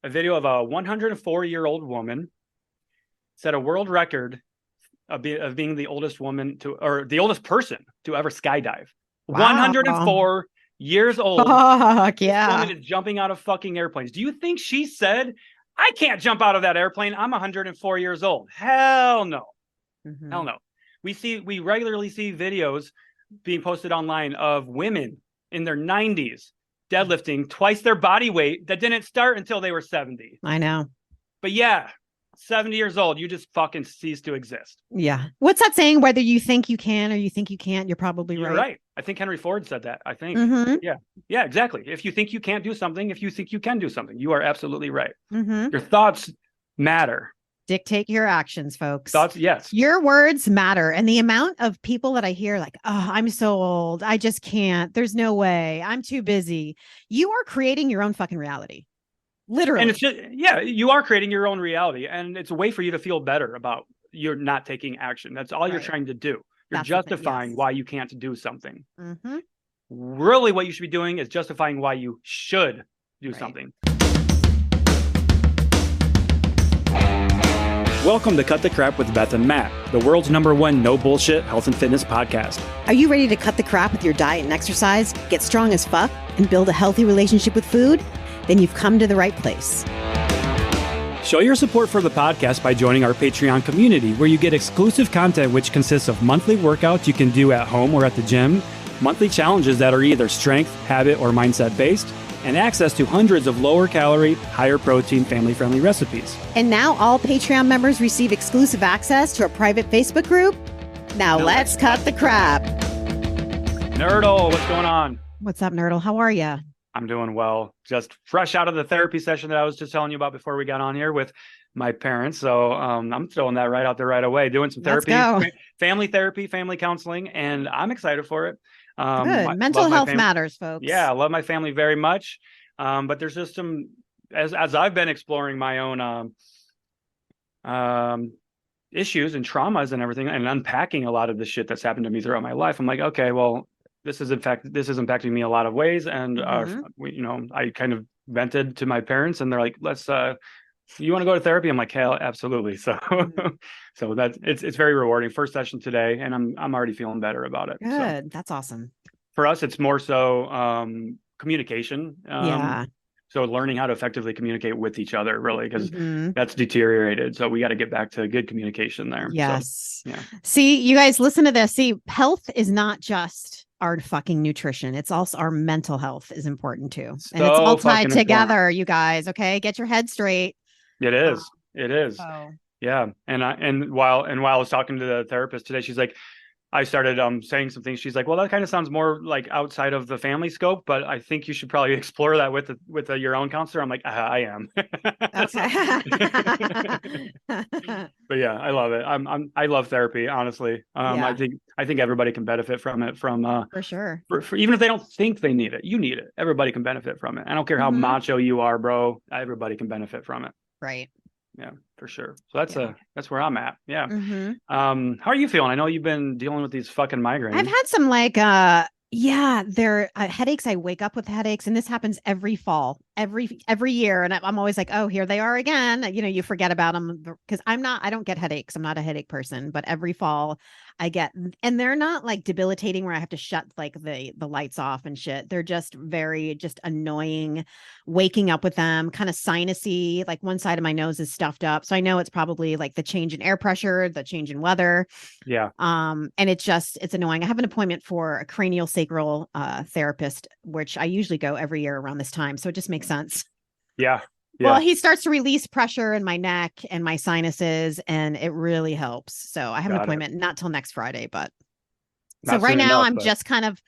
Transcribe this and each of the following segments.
a video of a 104-year-old woman set a world record of being the oldest woman or the oldest person to ever skydive. Wow. 104 years old. Fuck This yeah. woman is jumping out of fucking airplanes. Do you think she said, I can't jump out of that airplane? I'm 104 years old. Hell no. Mm-hmm. Hell no. We regularly see videos being posted online of women in their 90s deadlifting twice their body weight that didn't start until they were 70. I know. But yeah, 70 years old, you just fucking cease to exist. Yeah. What's that saying? Whether you think you can or you think you can't, you're probably You're right. I think Henry Ford said that. I think. Mm-hmm. Yeah, exactly. If you think you can't do something, if you think you can do something, you are absolutely right. Mm-hmm. Your thoughts matter. Dictate your actions, folks. Thoughts, yes. Your words matter. And the amount of people that I hear like, oh, I'm so old. I just can't. There's no way. I'm too busy. You are creating your own fucking reality. Literally. And it's just, you are creating your own reality. And it's a way for you to feel better about you're not taking action. That's all you're trying to do. You're justifying why you can't do something. Mm-hmm. Really, what you should be doing is justifying why you should do something. Welcome to Cut the Crap with Beth and Matt, the world's #1 no bullshit health and fitness podcast. Are you ready to cut the crap with your diet and exercise, get strong as fuck, and build a healthy relationship with food? Then you've come to the right place. Show your support for the podcast by joining our Patreon community, where you get exclusive content which consists of monthly workouts you can do at home or at the gym, monthly challenges that are either strength, habit, or mindset based, and access to hundreds of lower calorie, higher protein, family-friendly recipes. And now all Patreon members receive exclusive access to a private Facebook group. Now let's cut the crap. Nerdle, what's going on? What's up, Nerdle? How are you? I'm doing well. Just fresh out of the therapy session that I was just telling you about before we got on here with my parents. So I'm throwing that right out there right away, doing some therapy, family therapy, family counseling, and I'm excited for it. Good. Mental health matters, folks. Yeah, I love my family very much. But there's just some, as I've been exploring my own issues and traumas and everything, and unpacking a lot of the shit that's happened to me throughout my life. I'm like, okay, well, this is impacting me a lot of ways. And I kind of vented to my parents, and they're like, you want to go to therapy? I'm like, hell, absolutely. So, so that it's very rewarding. First session today, and I'm already feeling better about it. Good. So, that's awesome. For us, it's more so communication. So learning how to effectively communicate with each other, really, because that's deteriorated. So we got to get back to good communication there. Yes. So, yeah. See, you guys, listen to this. See, health is not just our fucking nutrition. It's also our mental health is important too. And it's all tied together, you guys. Okay. Get your head straight. It is. It is. Oh. Yeah. And while I was talking to the therapist today, she's like, I started saying some things. She's like, well, that kind of sounds more like outside of the family scope, but I think you should probably explore that with your own counselor. I'm like, I am. But yeah, I love it. I love therapy, honestly. I think everybody can benefit from it. For sure. For even if they don't think they need it, you need it. Everybody can benefit from it. I don't care how macho you are, bro. Everybody can benefit from it. Right. Yeah, for sure. So that's where I'm at. Yeah. How are you feeling? I know you've been dealing with these fucking migraines. I've had some they're headaches. I wake up with headaches, and this happens every fall, every year. And I'm always like, oh, here they are again. You know, you forget about them because I don't get headaches. I'm not a headache person, but every fall I get, and they're not like debilitating where I have to shut like the lights off and shit. They're just just annoying, waking up with them, kind of sinusy, like one side of my nose is stuffed up. So I know it's probably like the change in air pressure, the change in weather. Yeah. And it's annoying. I have an appointment for a cranial sacral therapist, which I usually go every year around this time. So it just makes sense. Yeah. Well, he starts to release pressure in my neck and my sinuses, and it really helps. So I have an appointment not till next Friday, but so right now I'm just kind of,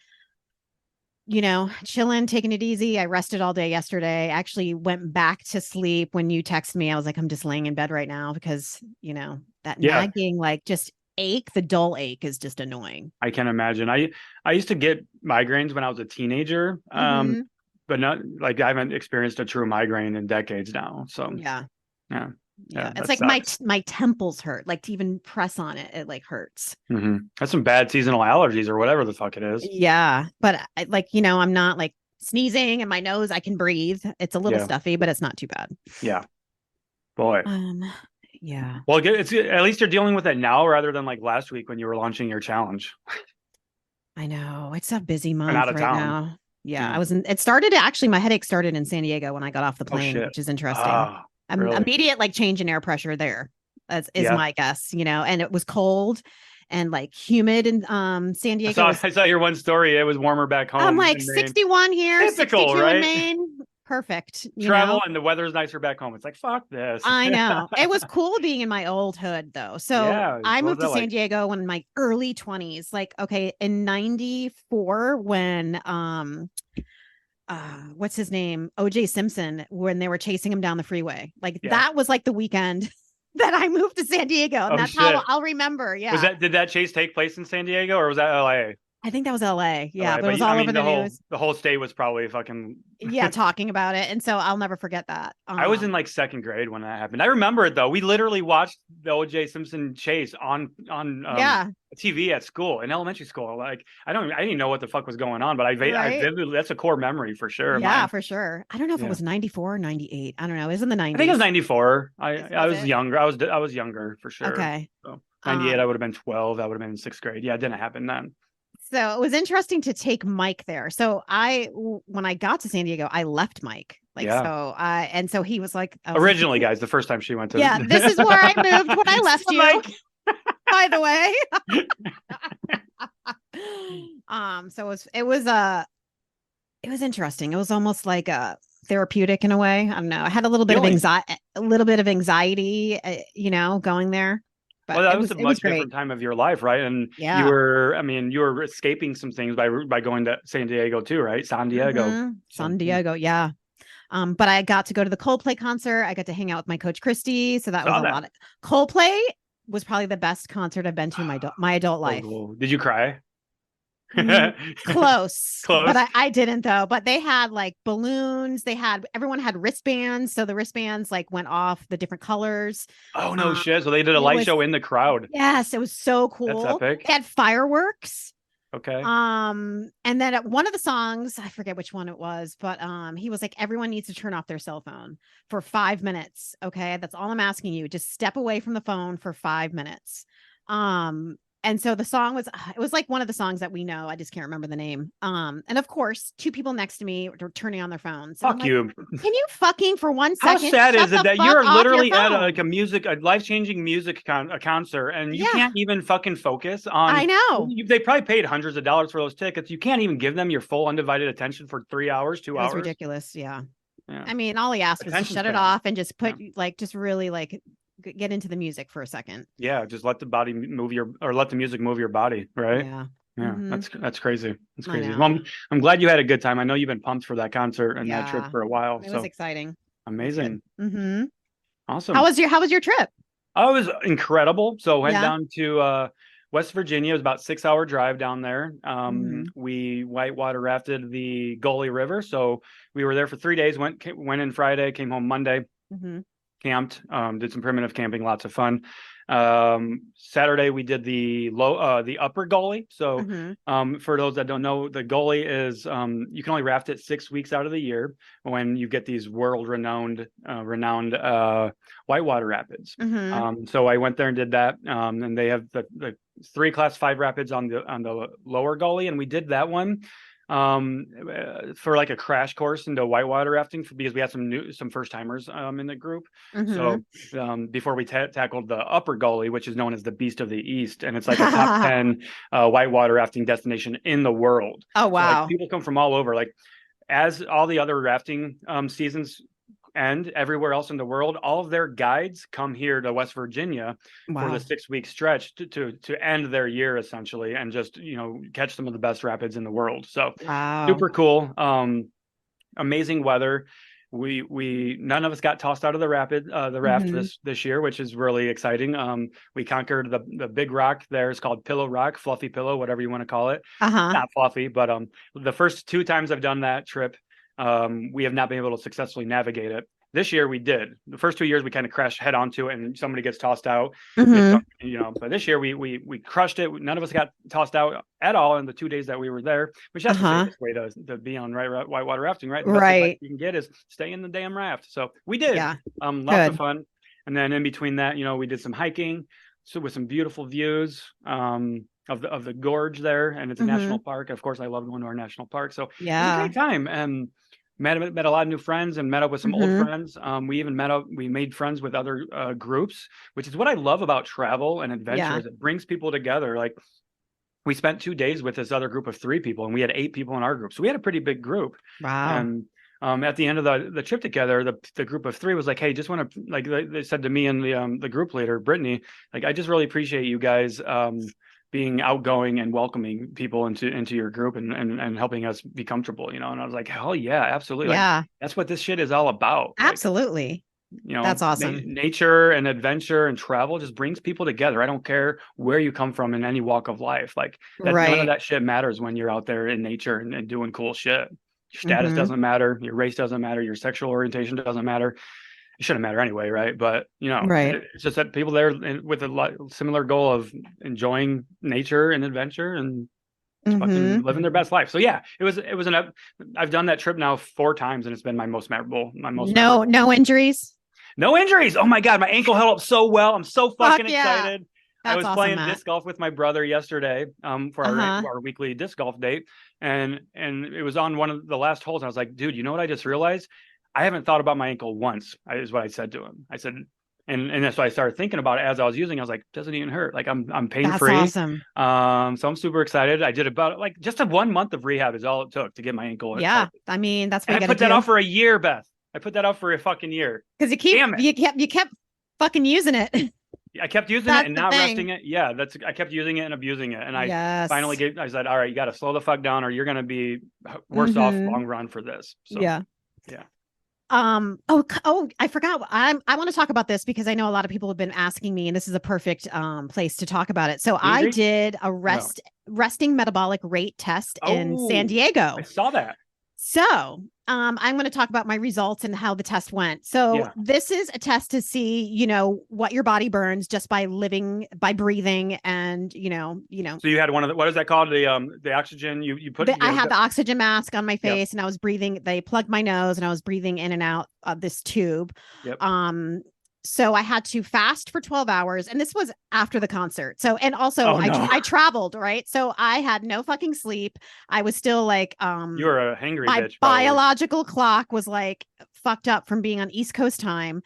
chilling, taking it easy. I rested all day yesterday. I actually went back to sleep when you texted me. I was like, I'm just laying in bed right now because, that nagging, like just ache, the dull ache is just annoying. I can imagine. I used to get migraines when I was a teenager. But not like I haven't experienced a true migraine in decades now. So yeah. It's like my temples hurt. Like to even press on it, it like hurts. That's some bad seasonal allergies or whatever the fuck it is. Yeah, but I'm not like sneezing and my nose, I can breathe. It's a little stuffy, but it's not too bad. Yeah. Boy. Yeah. Well, it's at least you're dealing with it now rather than like last week when you were launching your challenge. I know. It's a busy And out month of right town. now. Yeah. It started actually, my headache started in San Diego when I got off the Oh plane, shit. which is interesting. Ah, really? Immediate like change in air pressure there. Is Yeah. my guess, and it was cold and like humid in San Diego. I saw your one story. It was warmer back I'm home like in Maine. 61 here, Typical, 62 in right? Maine. Perfect. Travel and the weather's nicer back home. It's like, fuck this. I know. It was cool being in my old hood though. So Yeah. I What was moved to that San like? Diego in my early 20s. Like, okay, in 94 when what's his name? OJ Simpson, when they were chasing him down the freeway. Like Yeah. that was like the weekend that I moved to San Diego. And that's shit. how I'll remember. Yeah. Did that chase take place in San Diego or was that LA? I think that was LA. Yeah, LA. but it was all over the whole news. the whole state was probably fucking Yeah, talking about it. And so I'll never forget that. I was in like second grade when that happened. I remember it though. We literally watched the OJ Simpson chase on yeah. TV at school, in elementary school. Like I didn't even know what the fuck was going on, but I vividly, that's a core memory for sure. Yeah, for sure. I don't know if it was 94 or 98. I don't know. It was in the 90s. I think it was 94. I was it? younger. I was younger for sure. Okay. So 98, I would have been 12. I would have been in sixth grade. Yeah, it didn't happen then. So it was interesting to take Mike there. So when I got to San Diego, I left Mike. And so he was like, originally, guys, the first time she went to. Yeah, this is where I moved when I left you. Mike. By the way. So it was interesting. It was almost like a therapeutic in a way. I don't know. I had a little bit of anxiety, going there. But well, that was a much different time of your life, right? And you were escaping some things by going to San Diego too, right? San Diego. Mm-hmm. San Diego, yeah. But I got to go to the Coldplay concert. I got to hang out with my coach Christy, so that was a lot. Coldplay was probably the best concert I've been to in my adult life. Cool. Did you cry? Close, but I didn't though. But they had like balloons. Everyone had wristbands, so the wristbands like went off the different colors. Oh no shit! So they did a light show in the crowd. Yes, it was so cool. That's epic. They had fireworks. Okay. And then at one of the songs, I forget which one it was, but he was like, everyone needs to turn off their cell phone for 5 minutes. Okay, that's all I'm asking you. Just step away from the phone for 5 minutes. And so the song it was like one of the songs that we know. I just can't remember the name. And of course, two people next to me were turning on their phones. Fuck you. Can you fucking for 1 second? How sad is it that you're literally at a life-changing music concert and you can't even fucking focus on. I know. They probably paid hundreds of dollars for those tickets. You can't even give them your full undivided attention for 3 hours, 2 hours. It was ridiculous. Yeah. I mean, all he asked was to shut it off and just put just really like get into the music for a second. Yeah, just let the let the music move your body, right? Yeah. Mm-hmm. That's crazy. That's crazy. Well, I'm glad you had a good time. I know you've been pumped for that concert and that trip for a while. It was exciting. Amazing. Mm-hmm. Awesome. How was your trip? Oh, it was incredible. So went down to West Virginia. It was about 6-hour drive down there. We whitewater rafted the Gully River. So we were there for 3 days, went in Friday, came home Monday. Camped, did some primitive camping, lots of fun. Saturday we did the upper Gully. So for those that don't know, the Gully is you can only raft it 6 weeks out of the year when you get these world renowned whitewater rapids. So I went there and did that, and they have the 3 class 5 rapids on the lower Gully, and we did that one for like a crash course into whitewater rafting because we had some first timers in the group. So before we tackled the upper Gully, which is known as the Beast of the East, and it's like a top 10 whitewater rafting destination in the world. Oh wow. So, like, people come from all over, like as all the other rafting seasons and everywhere else in the world, all of their guides come here to West Virginia for the 6-week stretch to end their year essentially, and just catch some of the best rapids in the world. So super cool. Amazing weather. We none of us got tossed out of the raft this year, which is really exciting. We conquered the big rock there. It's called Pillow Rock, Fluffy Pillow, whatever you want to call it. Not fluffy, but the first 2 times I've done that trip, we have not been able to successfully navigate it. This year we did. The first 2 years we kind of crashed head onto it, and somebody gets tossed out. But this year we crushed it. None of us got tossed out at all in the 2 days that we were there, which that's the safest way to be on whitewater rafting, right? The best advice you can get is stay in the damn raft. So we did. Yeah. Lots of fun. And then in between that, we did some hiking, so with some beautiful views of the gorge there, and it's a national park. Of course, I love going to our national park. So it was a great time, and met a lot of new friends, and met up with some old friends. We even we made friends with other groups, which is what I love about travel and adventure. Is it brings people together. Like, we spent 2 days with this other group of 3 people, and we had 8 people in our group, so we had a pretty big group. Wow. And at the end of the trip together, the group of 3 was like, hey, just want to, like, they said to me and the group leader, Brittany, like, I just really appreciate you guys being outgoing and welcoming people into your group and helping us be comfortable, and I was like, hell yeah, absolutely. Yeah. Like, that's what this shit is all about. Absolutely. Like, that's awesome. Nature and adventure and travel just brings people together. I don't care where you come from in any walk of life. Like, none of that shit matters when you're out there in nature and doing cool shit. Your status doesn't matter. Your race doesn't matter. Your sexual orientation doesn't matter. It shouldn't matter anyway, right? But it's just that people there with a similar goal of enjoying nature and adventure and fucking living their best life. So yeah, it was I've done that trip now 4 times, and it's been my most memorable. No injuries. No injuries. Oh my god, my ankle held up so well. I'm so fucking excited. That's I was awesome, playing Matt. disc golf with my brother yesterday for our weekly disc golf date, and it was on one of the last holes. And I was like, dude, you know what I just realized? I haven't thought about my ankle once, is what I said to him. I said, and that's why I started thinking about it as I was using it. I was like, doesn't even hurt. Like, I'm pain free. That's awesome. So I'm super excited. I did about like just 1 month of rehab is all it took to get my ankle. Yeah, I mean, that's what I put that off for a year, Beth. I put that off for a fucking year because you kept fucking using it. I kept using it and not resting it. Yeah, I kept using it and abusing it, and I finally I said, all right, you got to slow the fuck down, or you're gonna be worse off long run for this. So, yeah. I forgot. I want to talk about this because I know a lot of people have been asking me, and this is a perfect place to talk about it. So I did a resting metabolic rate test in San Diego. I saw that. So I'm going to talk about my results and how the test went. So this is a test to see, what your body burns just by breathing, and So you had one of the, what is that called? The oxygen you put. I had the oxygen mask on my face, and I was breathing. They plugged my nose, and I was breathing in and out of this tube. Yep. So I had to fast for 12 hours, and this was after the concert. So, and also I traveled, right? So I had no fucking sleep. I was still like, you were a hangry my bitch. Biological clock was like fucked up from being on East Coast time.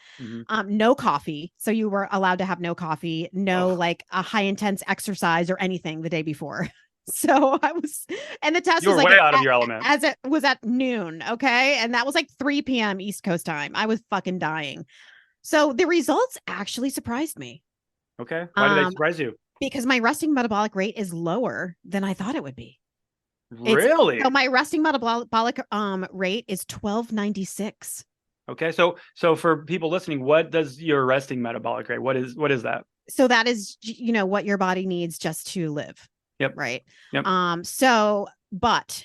No coffee. So you were allowed to have no coffee, no like a high intense exercise or anything the day before. So I was, and the test was like way out of your element, as it was at noon. Okay. And that was like 3 p.m. East Coast time. I was fucking dying. So the results actually surprised me. Okay. Why did they surprise you? Because my resting metabolic rate is lower than I thought it would be. Really? So my resting metabolic rate is 1296. Okay. So for people listening, what does your resting metabolic rate? What is that? So that is, what your body needs just to live. Yep. Right. Yep. But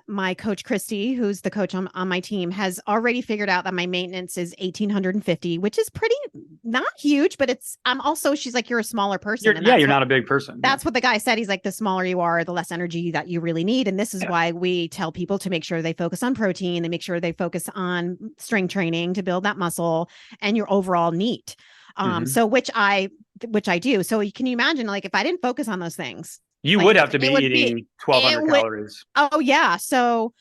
my coach, Christy, who's the coach on my team, has already figured out that my maintenance is 1850, which is pretty not huge, but I'm also, she's like, you're a smaller person. You're not a big person. That's what the guy said. He's like, the smaller you are, the less energy that you really need. And this is why we tell people to make sure they focus on protein. They make sure they focus on strength training to build that muscle and your overall NEAT. So which I do. So can you imagine, like, if I didn't focus on those things, you would have to be eating 1,200 calories. Oh yeah. So,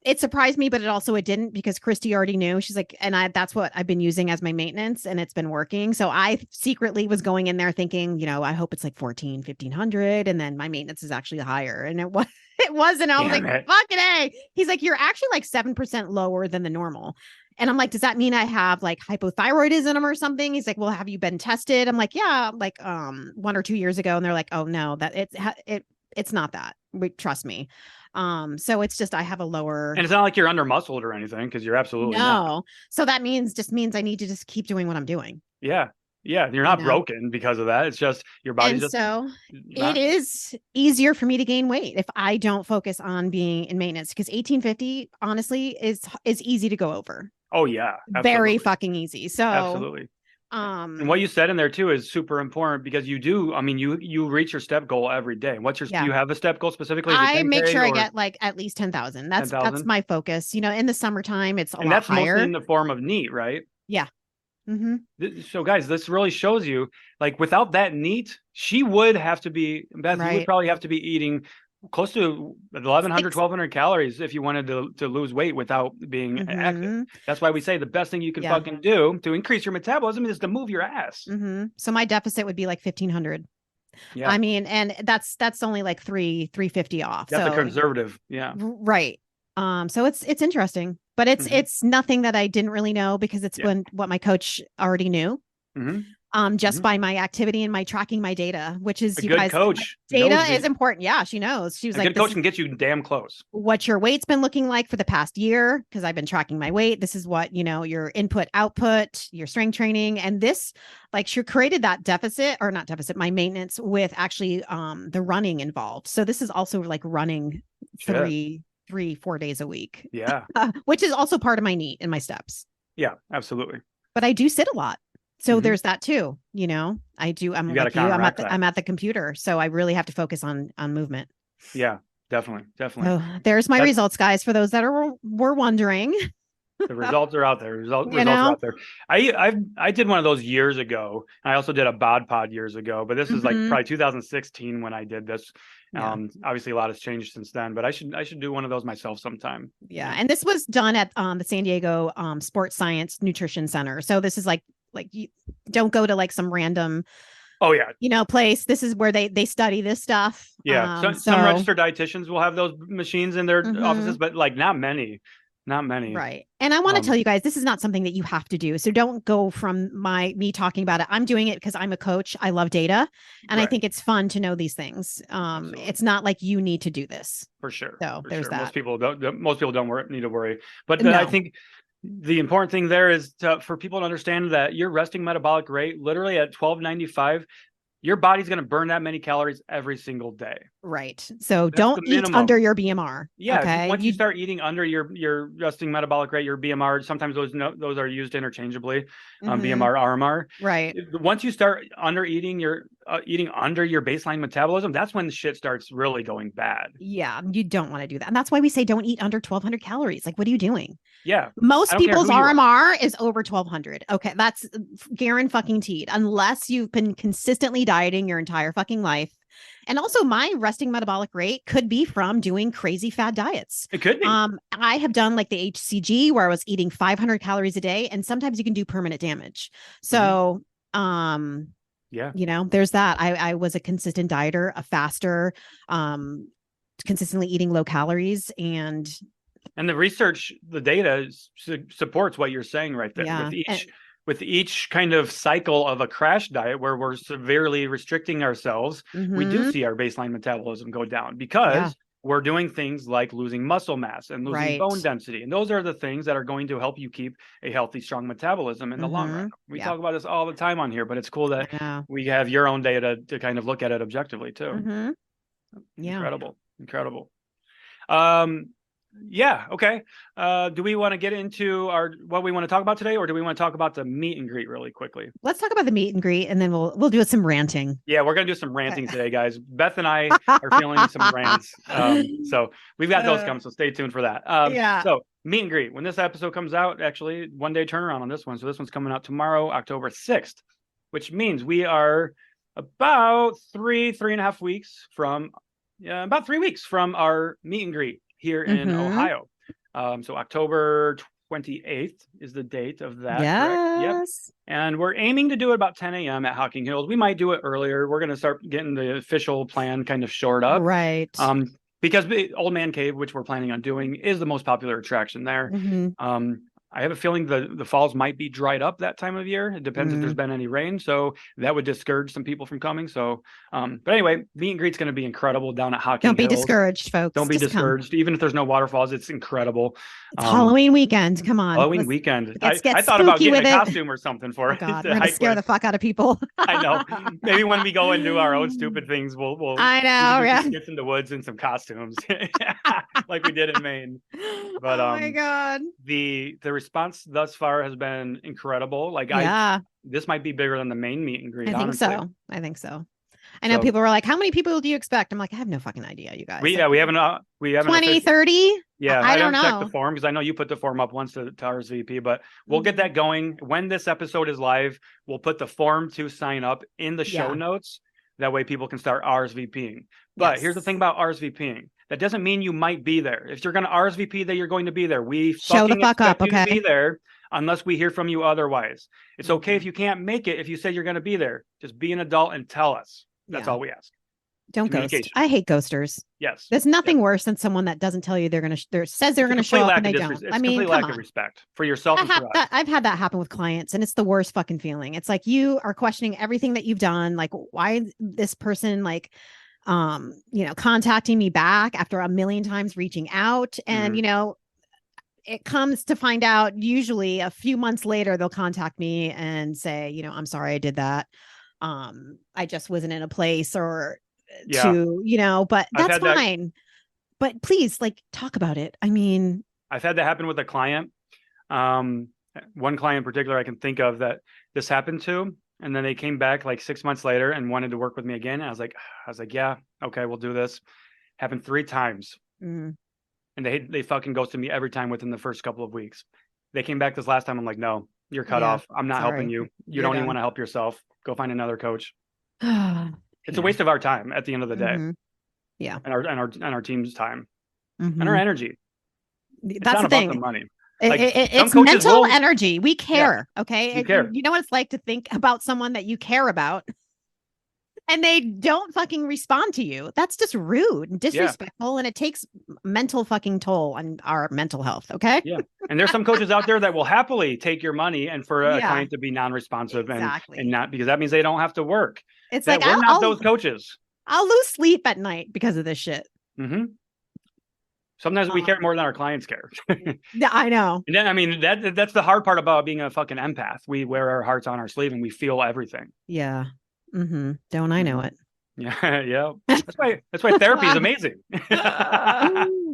it surprised me, but it didn't, because Christy already knew. She's like, and that's what I've been using as my maintenance, and it's been working. So I secretly was going in there thinking, I hope it's like 1,500. And then my maintenance is actually higher. And it wasn't. I was like, fucking A. He's like, you're actually like 7% lower than the normal. And I'm like, does that mean I have like hypothyroidism or something? He's like, well, have you been tested? I'm like, yeah, like 1 or 2 years ago. And they're like, oh no, that it's not that. Trust me. So it's just, I have a lower, and it's not like you're under muscled or anything, because you're absolutely not. So that means I need to just keep doing what I'm doing. Yeah. Yeah, you're you not know? broken because of that. It's just your body's And just so it not. is easier for me to gain weight if I don't focus on being in maintenance, because 1850 honestly is easy to go over. Oh yeah, Very absolutely, fucking easy. So absolutely. And what um you said in there too is super important because you do. I mean, you reach your step goal every day. What's your? Do yeah. you have a step goal specifically? Is it I make 10K sure I or get like at least 10,000. That's 10,000? my focus. In the summertime it's a And lot that's mostly higher. in the form of neat, right? Yeah. Mm-hmm. So guys, this really shows you, like, without that neat, she would have to be, Beth, you would Right. probably have to be eating close to 1100, Six. 1200 calories if you wanted to lose weight without being active. Mm-hmm. That's why we say the best thing you can Yeah. fucking do to increase your metabolism is to move your ass. Mm-hmm. So my deficit would be like 1,500. Yeah, I mean, and that's only like 350 off. that's a So conservative. Yeah. right. So it's interesting, but it's Hmm. it's nothing that I didn't really know, because it's Yeah. when what my coach already knew. Hmm. Just Hmm. by my activity and my tracking my data, which A is, you good guys, coach data knows is the, important. Yeah, she knows. She was a like, good this coach is can get you damn close. what your weight's been looking like for the past year, because I've been tracking my weight. This is what, your input, output, your strength training. And this, like, she created that deficit, or not deficit, my maintenance, with actually the running involved. So this is also like running Shit. 4 days a week, Yeah. which is also part of my NEAT and my steps. Yeah, absolutely. But I do sit a lot. So Hmm. there's that too. I do. I'm You got to like you. I'm at counteract the that. I'm at the computer, so I really have to focus on movement. Yeah, definitely. Definitely. So there's my That's results, guys. For those that were wondering, the results are out there. you Results are know. out there. I did one of those years ago. I also did a bod pod years ago, but this is like Hmm. probably 2016 when I did this. Yeah, Obviously a lot has changed since then, but I should do one of those myself sometime. yeah. And this was done at the San Diego Sports Science Nutrition Center. So this is like you don't go to like some random Oh yeah, place. This is where they study this stuff. yeah. Some So registered dietitians will have those machines in their offices, mhm. but like not many, not many. Right. And I want to tell Um, you guys, this is not something that you have to do. So don't go from me talking about it. I'm doing it because I'm a coach. I love data. And I right. think it's fun to know these things. Absolutely. It's not like you need to do this. For sure, So for there's sure. Most that. people don't. Most people don't need to worry. But I No. think the important thing there is for people to understand that your resting metabolic rate, literally at 1295, your body's going to burn that many calories every single day. Right. So That's don't the eat under minimum. your BMR. Yeah, Okay. once you start eating under your resting metabolic rate, your BMR, sometimes those are used interchangeably, Mhm. BMR, RMR. Right. Once you start under eating eating under your baseline metabolism, that's when the shit starts really going bad. Yeah. You don't want to do that. And that's why we say don't eat under 1,200 calories. Like, what are you doing? Yeah, I Most don't care people's who you are. RMR is over 1,200. Okay, that's guaranteed, unless you've been consistently dieting your entire fucking life. And also, my resting metabolic rate could be from doing crazy fad diets. It could be. I have done like the HCG where I was eating 500 calories a day, and sometimes you can do permanent damage. So, Yeah. there's that. I was a consistent dieter, a faster, consistently eating low calories, and And the research, the data supports what you're saying right there. yeah, With each kind of cycle of a crash diet where we're severely restricting ourselves, we do mm-hmm, see our baseline metabolism go down yeah, because we're doing things like losing muscle mass and losing bone right, density. And those are the things that are going to help you keep a healthy, strong metabolism in the long run. mm-hmm, We yeah, talk about this all the time on here, but it's cool that I know, we have your own data to kind of look at it objectively too. mm-hmm, yeah. Incredible. Incredible. Um, yeah. Okay. Do we want to get into what we want to talk about today, or do we want to talk about the meet and greet really quickly? Let's talk about the meet and greet, and then we'll do some ranting. Yeah, we're gonna do some ranting Okay. today, guys. Beth and I are feeling some rants, so we've got those coming. So stay tuned for that. Yeah. So meet and greet. When this episode comes out, actually 1 day turnaround on this one. So this one's coming out tomorrow, October 6th, which means we are about 3.5 weeks from, about 3 weeks from our meet and greet here in Mm-hmm. Ohio. So October 28th is the date of that, correct? Yep. Yes. And we're aiming to do it about 10 a.m. at Hocking Hills. We might do it earlier. We're going to start getting the official plan kind of shored up. Right. Because Old Man Cave, which we're planning on doing, is the most popular attraction there. Mm-hmm. I have a feeling the falls might be dried up that time of year. It depends if there's been any rain. So that would discourage some people from coming. So, but anyway, meet and greet's going to be incredible down at Hocking Don't be Hills. discouraged, folks. Don't be Just come. discouraged. Even if there's no waterfalls, it's incredible. It's Halloween weekend. Come on. Halloween weekend. Let's I get thought about spooky getting with a it. costume or something for Oh it. God, we're gonna scare the fuck out of people. I know. Maybe when we go and do our own stupid things, we'll I know, we can do yeah. some skits in the woods and some costumes, like we did in Maine. But oh my God, the response thus far has been incredible. Like this might be bigger than the main meet and greet. I think honestly. so. I think so. I know people were like, how many people do you expect? I'm like, I have no fucking idea, you guys. We haven't 20, 30? Yeah, I don't know. Check the form because I know you put the form up once to RSVP, but we'll get that going. When this episode is live, we'll put the form to sign up in the show notes. That way people can start RSVPing. But here's the thing about RSVPing. That doesn't mean you might be there. If you're going to RSVP that you're going to be there, we show the fuck up, okay? To be there unless we hear from you otherwise. It's okay if you can't make it. If you say you're going to be there, just be an adult and tell us. That's all we ask. Don't ghost. I hate ghosters. Yes. There's nothing worse than someone that doesn't tell you they're going to, says they're going to show up and they don't. I mean, complete lack of respect for yourself and for us. I've had that happen with clients and it's the worst fucking feeling. It's like you are questioning everything that you've done. Like, why this person, like, contacting me back after a million times reaching out. And, it comes to find out usually a few months later, they'll contact me and say, I'm sorry I did that. I just wasn't in a place or but that's fine. But please, like, talk about it. I mean, I've had that happen with a client. One client in particular I can think of that this happened to, and then they came back like 6 months later and wanted to work with me again. And I was like, yeah, okay, we'll do this. Happened 3 times. And they fucking ghosted me every time within the first couple of weeks. They came back this last time. I'm like, no, you're cut off. I'm not helping you. You don't even want to help yourself. Go find another coach. It's a waste of our time at the end of the day. Yeah. And our team's time and our energy. That's the thing. About the money. Like, it's mental energy. We care. Okay. You care. You know what it's like to think about someone that you care about and they don't fucking respond to you. That's just rude and disrespectful. And it takes mental fucking toll on our mental health. Okay. Yeah. And there's some coaches out there that will happily take your money and for a client to be non-responsive and not, because that means they don't have to work. It's like, we're not those coaches. I'll lose sleep at night because of this shit. Sometimes we care more than our clients care. Yeah, I know. And then, I mean, that's the hard part about being a fucking empath. We wear our hearts on our sleeve and we feel everything. Yeah. Don't I know it? Yeah. Yeah. That's why therapy is amazing.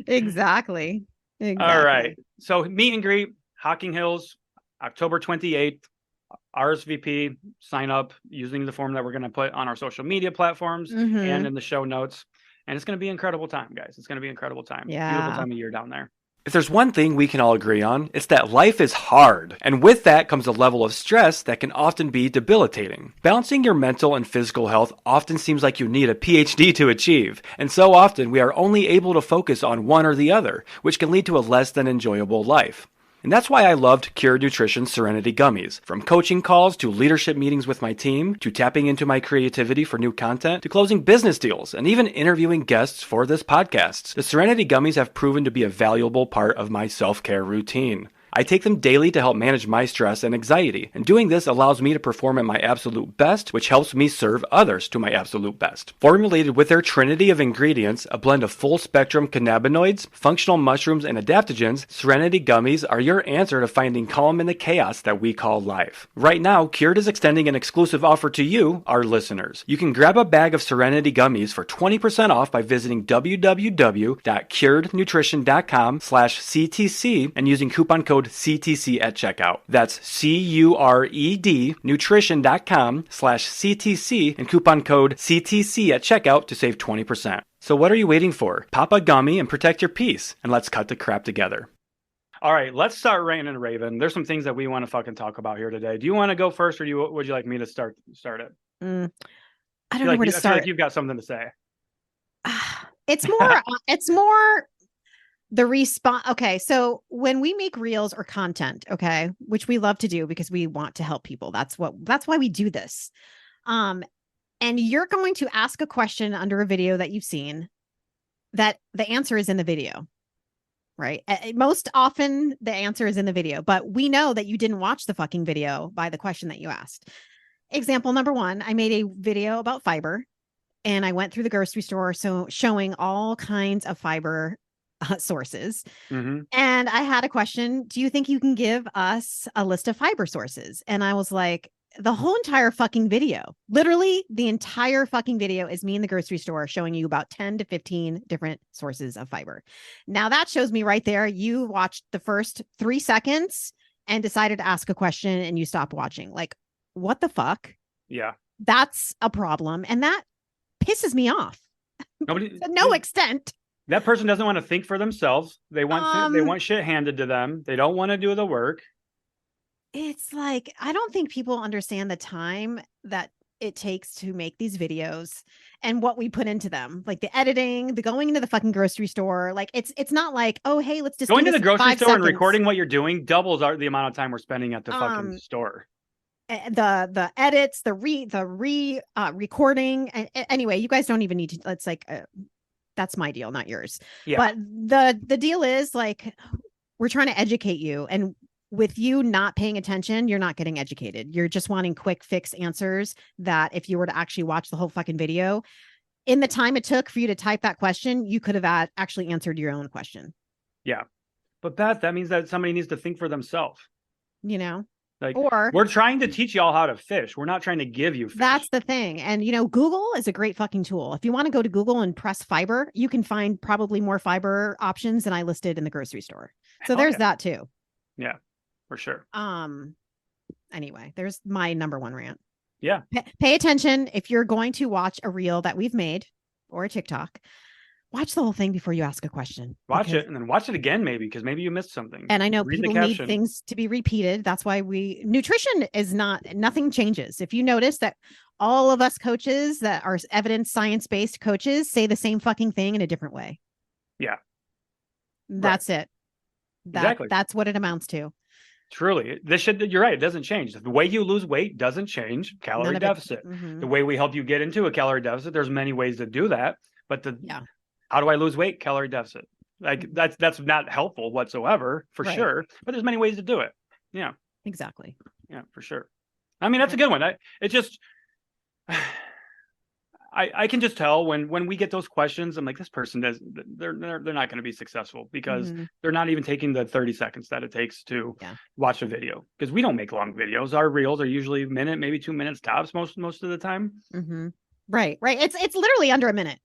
Exactly. All right. So meet and greet, Hocking Hills, October 28th. RSVP, sign up using the form that we're going to put on our social media platforms and in the show notes. And it's going to be an incredible time, guys. It's going to be an incredible time. Yeah. Beautiful time of year down there. If there's one thing we can all agree on, it's that life is hard. And with that comes a level of stress that can often be debilitating. Balancing your mental and physical health often seems like you need a PhD to achieve. And so often we are only able to focus on one or the other, which can lead to a less than enjoyable life. And that's why I loved Cured Nutrition's Serenity Gummies. From coaching calls to leadership meetings with my team, to tapping into my creativity for new content, to closing business deals, and even interviewing guests for this podcast. The Serenity Gummies have proven to be a valuable part of my self-care routine. I take them daily to help manage my stress and anxiety, and doing this allows me to perform at my absolute best, which helps me serve others to my absolute best. Formulated with their trinity of ingredients, a blend of full-spectrum cannabinoids, functional mushrooms, and adaptogens, Serenity Gummies are your answer to finding calm in the chaos that we call life. Right now, Cured is extending an exclusive offer to you, our listeners. You can grab a bag of Serenity Gummies for 20% off by visiting www.curednutrition.com/CTC and using coupon code CTC at checkout. That's CURED nutrition.com/CTC and coupon code CTC at checkout to save 20%. So what are you waiting for? Pop a gummy and protect your peace, and let's cut the crap together. All right, let's start ranting and raving. There's some things that we want to fucking talk about here today. Do you want to go first, or would you like me to start it? I don't know where to start. I feel like you've got something to say. It's more the response. Okay. So when we make reels or content, okay, which we love to do because we want to help people. That's why we do this. And you're going to ask a question under a video that you've seen that the answer is in the video. right? Most often the answer is in the video, but we know that you didn't watch the fucking video by the question that you asked. Example number one, I made a video about fiber and I went through the grocery store, so showing all kinds of fiber sources. Mm-hmm. And I had a question. Do you think you can give us a list of fiber sources? And I was like, the whole entire fucking video, literally the entire fucking video is me in the grocery store showing you about 10 to 15 different sources of fiber. Now that shows me right there, you watched the first 3 seconds and decided to ask a question and you stopped watching. Like, what the fuck? Yeah. That's a problem. And that pisses me off. Nobody, to no extent. that person doesn't want to think for themselves. They want shit handed to them. They don't want to do the work. It's like, I don't think people understand the time that it takes to make these videos and what we put into them, like the editing, the going into the fucking grocery store. Like it's not like, oh, hey, let's just going do to this the grocery in 5 store and seconds. recording what you're doing doubles the amount of time we're spending at the fucking store. The edits, the recording. Anyway, you guys don't even need to. It's like that's my deal, not yours. Yeah. But the deal is like we're trying to educate you, and with you not paying attention, you're not getting educated. You're just wanting quick fix answers that if you were to actually watch the whole fucking video, in the time it took for you to type that question, you could have actually answered your own question. Yeah. But Beth, that means that somebody needs to think for themselves. You know? Like, or we're trying to teach y'all how to fish. We're not trying to give you fish. That's the thing. And, Google is a great fucking tool. If you want to go to Google and press fiber, you can find probably more fiber options than I listed in the grocery store. So there's that too. Yeah. For sure. Anyway, there's my number one rant. Yeah. Pay attention. If you're going to watch a reel that we've made or a TikTok, watch the whole thing before you ask a question. Watch it and then watch it again, maybe, because maybe you missed something. And I know people need things to be repeated. That's why nutrition is nothing changes. If you notice that all of us coaches that are evidence science-based coaches say the same fucking thing in a different way. Yeah. That's it. Exactly. That's what it amounts to. Truly, you're right. It doesn't change. The way you lose weight doesn't change. Calorie deficit. Mm-hmm. The way we help you get into a calorie deficit, there's many ways to do that. But how do I lose weight? Calorie deficit. Like that's not helpful whatsoever, for sure. But there's many ways to do it. Yeah. Exactly. Yeah, for sure. I mean, that's a good one. I can just tell when we get those questions, I'm like, this person they're not going to be successful because they're not even taking the 30 seconds that it takes to watch a video, because we don't make long videos. Our reels are usually a minute, maybe 2 minutes tops most of the time. Mm-hmm. Right. It's literally under a minute.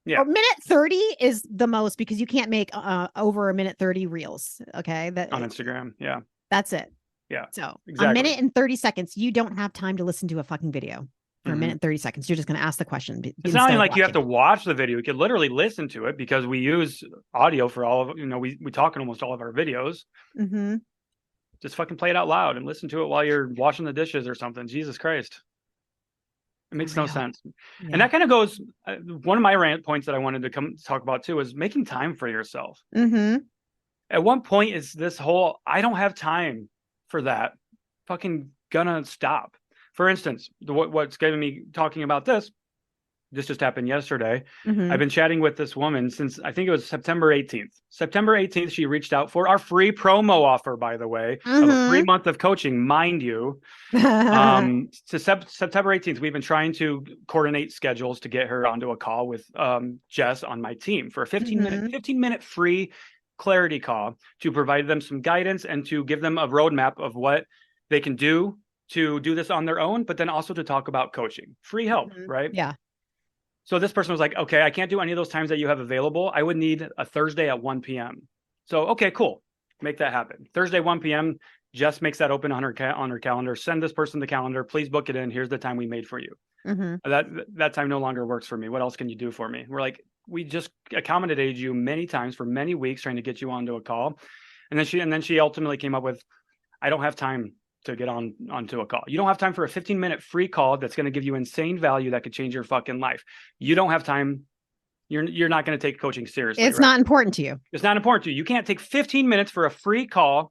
Yeah. Or minute 30 is the most, because you can't make over a minute 30 reels. Okay. On Instagram. Yeah. That's it. Yeah. So exactly. A minute and 30 seconds, you don't have time to listen to a fucking video. For a minute and 30 seconds, you're just going to ask the question. It's not even like you have to watch the video. You could literally listen to it, because we use audio for all of, we talk in almost all of our videos. Mm-hmm. Just fucking play it out loud and listen to it while you're washing the dishes or something. Jesus Christ. It makes no sense. Yeah. And that kind of goes, one of my rant points that I wanted to come talk about too is making time for yourself. Mm-hmm. At one point, is this whole, I don't have time for that, fucking gonna stop. For instance, what's getting me talking about this just happened yesterday. Mm-hmm. I've been chatting with this woman since, I think it was September 18th. September 18th, she reached out for our free promo offer, by the way, of a free month of coaching, mind you. To September 18th, we've been trying to coordinate schedules to get her onto a call with Jess on my team for a 15-minute free clarity call to provide them some guidance and to give them a roadmap of what they can do to do this on their own, but then also to talk about coaching. Free help, right? Yeah. So this person was like, okay, I can't do any of those times that you have available. I would need a Thursday at 1 p.m. So, okay, cool. Make that happen. Thursday, 1 p.m. Jess makes that open on her calendar. Send this person the calendar. Please book it in. Here's the time we made for you. Mm-hmm. That time no longer works for me. What else can you do for me? We're like, we just accommodated you many times for many weeks trying to get you onto a call. And then she ultimately came up with, I don't have time to get onto a call. You don't have time for a 15-minute free call that's going to give you insane value that could change your fucking life. You don't have time. You're not going to take coaching seriously. It's not important to you. It's not important to you. You can't take 15 minutes for a free call.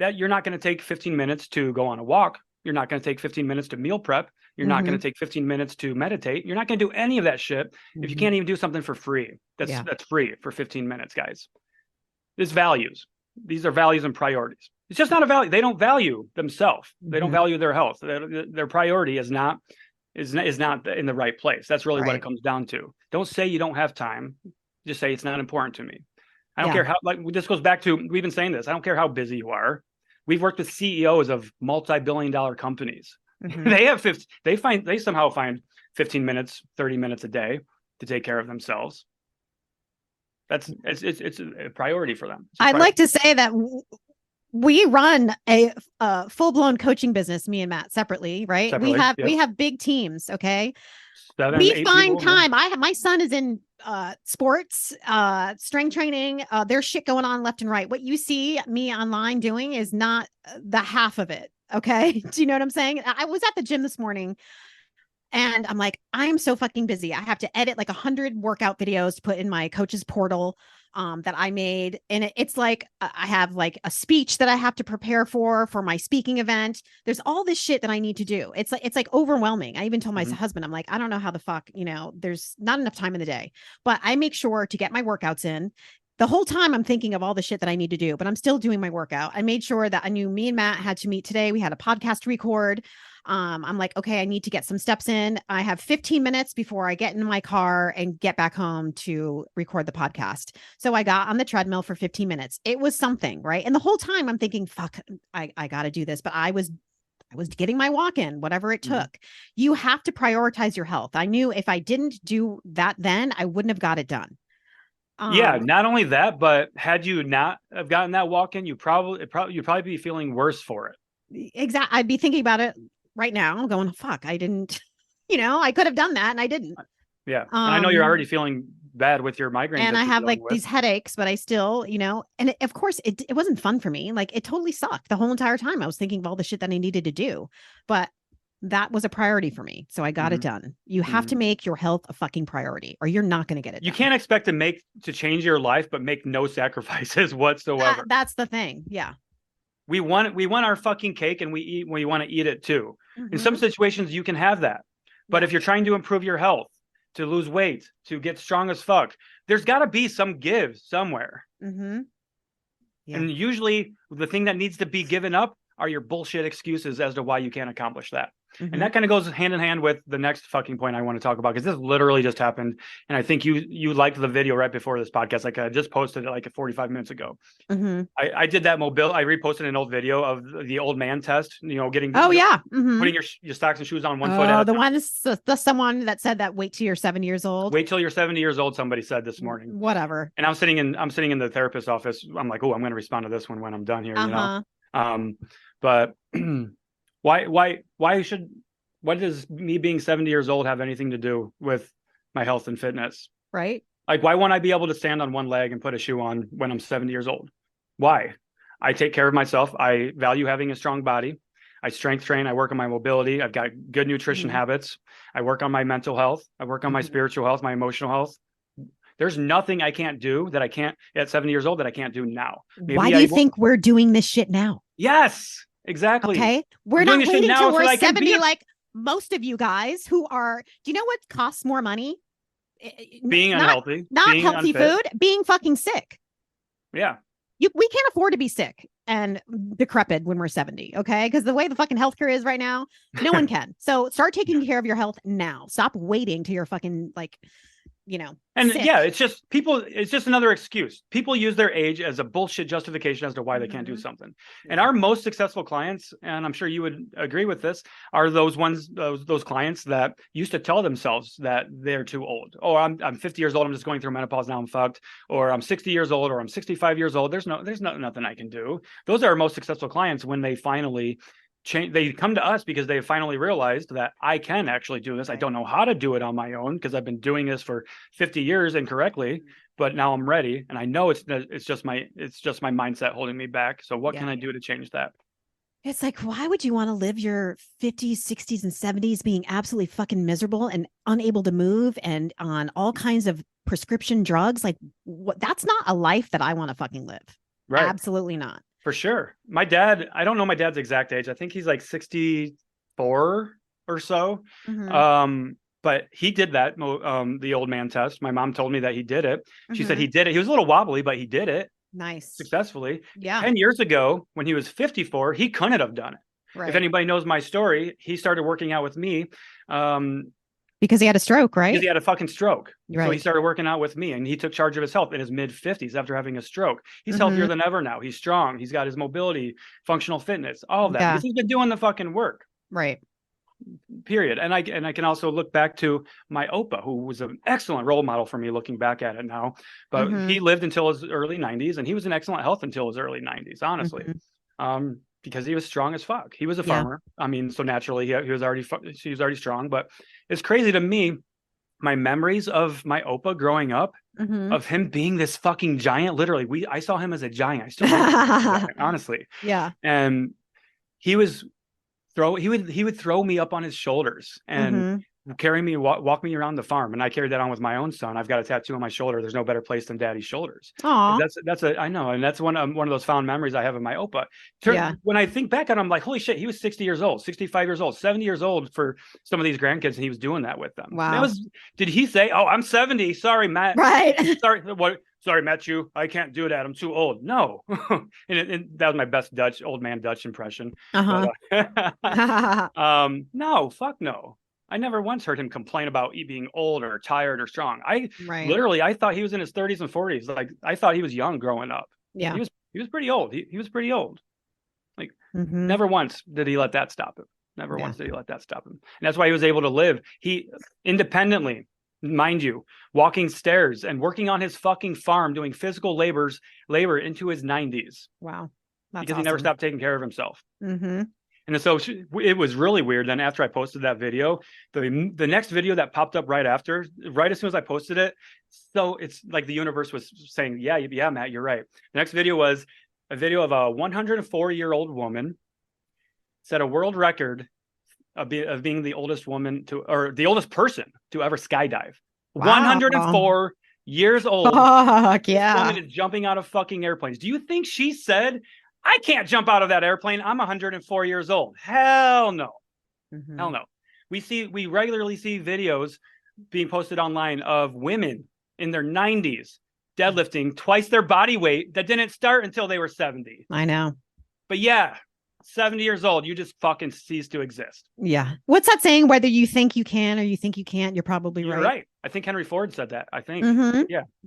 That you're not going to take 15 minutes to go on a walk. You're not going to take 15 minutes to meal prep. You're not going to take 15 minutes to meditate. You're not going to do any of that shit if you can't even do something for free. That's free for 15 minutes, guys. It's values. These are values and priorities. It's just not a value. They don't value themselves. They don't value their health. Their priority is not in the right place. That's really what it comes down to. Don't say you don't have time. Just say it's not important to me. I don't care how, like, this goes back to, we've been saying this. I don't care how busy you are. We've worked with CEOs of multi-billion-dollar companies. They somehow find 15 minutes, 30 minutes a day to take care of themselves. It's a priority for them. I'd like to say that we run a full-blown coaching business, me and Matt, separately, right? We have big teams, okay? We find time. My son is in sports, strength training. There's shit going on left and right. What you see me online doing is not the half of it, okay? Do you know what I'm saying? I was at the gym this morning, and I'm like, I'm so fucking busy. I have to edit like 100 workout videos to put in my coach's portal that I made. And it's like, I have like a speech that I have to prepare for my speaking event. There's all this shit that I need to do. It's like overwhelming. I even told my husband, I'm like, I don't know how the fuck, there's not enough time in the day, but I make sure to get my workouts in. The whole time I'm thinking of all the shit that I need to do, but I'm still doing my workout. I made sure that I knew me and Matt had to meet today. We had a podcast to record. I'm like, okay, I need to get some steps in. I have 15 minutes before I get in my car and get back home to record the podcast. So I got on the treadmill for 15 minutes. It was something, right? And the whole time I'm thinking, fuck, I got to do this. But I was getting my walk in, whatever it took. You have to prioritize your health. I knew if I didn't do that, then I wouldn't have got it done. Not only that, but had you not have gotten that walk in, you'd probably be feeling worse for it. Exactly. I'd be thinking about it right now, going, fuck, I didn't, I could have done that and I didn't. Yeah. And I know you're already feeling bad with your migraines. And I have like these headaches, but I still, and of course it wasn't fun for me. Like it totally sucked the whole entire time. I was thinking of all the shit that I needed to do, but that was a priority for me. So I got it done. You have to make your health a fucking priority or you're not going to get it done. You can't expect to change your life, but make no sacrifices whatsoever. That's the thing. Yeah. We want our fucking cake and we want to eat it too. In some situations you can have that. But if you're trying to improve your health, to lose weight, to get strong as fuck, there's got to be some give somewhere. And usually the thing that needs to be given up are your bullshit excuses as to why you can't accomplish that. And that kind of goes hand in hand with the next fucking point I want to talk about, because this literally just happened. And I think you liked the video right before this podcast. Like I just posted it like 45 minutes ago. I did that I reposted an old video of the old man test, getting, putting your socks and shoes on one foot. Oh, the one is someone that said that wait till you're 70 years old. Wait till you're 70 years old. Somebody said this morning, whatever. And I'm sitting in the therapist's office. I'm like, oh, I'm going to respond to this one when I'm done here. But what does me being 70 years old have anything to do with my health and fitness? Right. Like, why won't I be able to stand on one leg and put a shoe on when I'm 70 years old? Why? I take care of myself. I value having a strong body. I strength train. I work on my mobility. I've got good nutrition habits. I work on my mental health. I work on my spiritual health, my emotional health. There's nothing I can't do that I can't at 70 years old that I can't do now. Why do you think we're doing this shit now? Yes, exactly. Okay. We're not waiting till we're 70 like most of you guys who are, do you know what costs more money? Being unhealthy. Not being healthy unfit. food, being fucking sick. Yeah. We can't afford to be sick and decrepit when we're 70, okay? Because the way the fucking healthcare is right now, no one can. So start taking care of your health now. Stop waiting till you're fucking and sick. It's just another excuse. People use their age as a bullshit justification as to why they can't do something. And our most successful clients, and I'm sure you would agree with this, are those clients that used to tell themselves that they're too old. Oh, I'm 50 years old. I'm just going through menopause now. I'm fucked. Or I'm 60 years old, or I'm 65 years old. There's nothing I can do. Those are our most successful clients when they finally change. They come to us because they finally realized that I can actually do this. I don't know how to do it on my own because I've been doing this for 50 years incorrectly, but now I'm ready. And I know it's just my mindset holding me back. So what can I do to change that? It's like, why would you want to live your 50s, 60s, and 70s being absolutely fucking miserable and unable to move and on all kinds of prescription drugs? Like, that's not a life that I want to fucking live. Right. Absolutely not. For sure. My dad, I don't know my dad's exact age. I think he's like 64 or so. But he did that, the old man test. My mom told me that he did it. She said he did it. He was a little wobbly, but he did it. Nice. successfully. Yeah. 10 years ago, when he was 54, he couldn't have done it. Right. If anybody knows my story, he started working out with me. Because he had a stroke, right? Because he had a fucking stroke. Right. So he started working out with me, and he took charge of his health in his mid-50s after having a stroke. He's healthier than ever now. He's strong. He's got his mobility, functional fitness, all of that. Yeah. Because he's been doing the fucking work. Right. Period. And I can also look back to my Opa, who was an excellent role model for me looking back at it now. But he lived until his early 90s, and he was in excellent health until his early 90s, honestly. Because he was strong as fuck. He was a farmer. I mean, so naturally he was already strong. But it's crazy to me, my memories of my Opa growing up, of him being this fucking giant. Literally, I saw him as a giant. I still think he's a giant, honestly. Yeah. And he would throw me up on his shoulders and carry me, walk me around the farm. And I carried that on with my own son. I've got a tattoo on my shoulder. There's no better place than daddy's shoulders. I know. And that's one of those fond memories I have of my Opa. When I think back on it, I'm like, holy shit, he was 60 years old, 65 years old, 70 years old for some of these grandkids. And he was doing that with them. Wow. Did he say, oh, I'm 70. Sorry, Matt. Right. Sorry, Matt, I can't do that. I'm too old. No. and that was my best old man Dutch impression. No, fuck no. I never once heard him complain about being old or tired or strong. I thought he was in his 30s and 40s. Like, I thought he was young growing up. Yeah. He was pretty old. He was pretty old. Like, never once did he let that stop him. Never once did he let that stop him. And that's why he was able to live. He independently, mind you, walking stairs and working on his fucking farm, doing physical labor into his 90s. Wow. Because he never stopped taking care of himself. And so it was really weird. Then after I posted that video, the next video that popped up right as soon as I posted it, so it's like the universe was saying, yeah, Matt, you're right. The next video was a video of a 104-year-old woman set a world record of being the oldest woman or the oldest person to ever skydive. Wow. 104 years old. Fuck yeah. This woman is jumping out of fucking airplanes. Do you think she said, I can't jump out of that airplane, I'm 104 years old? Hell no. Hell no. We regularly see videos being posted online of women in their 90s deadlifting twice their body weight that didn't start until they were 70. I know. But yeah, 70 years old, you just fucking cease to exist. Yeah. What's that saying? Whether you think you can or you think you can't, you're probably You're right. I think Henry Ford said that. I think.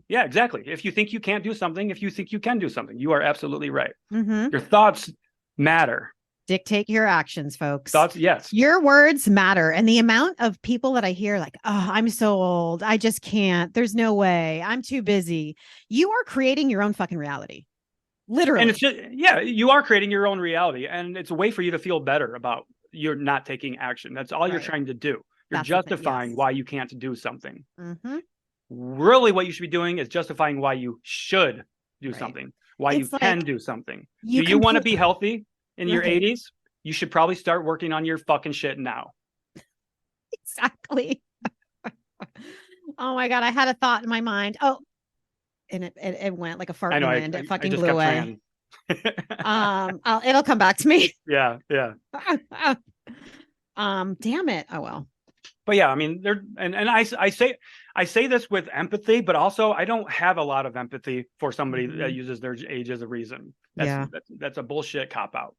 Yeah, exactly. If you think you can't do something, if you think you can do something, you are absolutely right. Your thoughts matter. Dictate your actions, folks. Thoughts, yes. Your words matter. And the amount of people that I hear like, oh, I'm so old, I just can't. There's no way. I'm too busy. You are creating your own fucking reality. Literally. And it's just, you are creating your own reality. And it's a way for you to feel better about you're not taking action. That's all you're trying to do. You're justifying why you can't do something. Really, what you should be doing is justifying why you should do something, why you can do something. Do you want to be healthy in your 80s? You should probably start working on your fucking shit now. Exactly. Oh my God. I had a thought in my mind. Oh, and it went like a fart in the wind. It fucking blew away. It'll come back to me. Yeah. Damn it. Oh well. But yeah, I mean, I say this with empathy, but also I don't have a lot of empathy for somebody that uses their age as a reason. That's a bullshit cop out.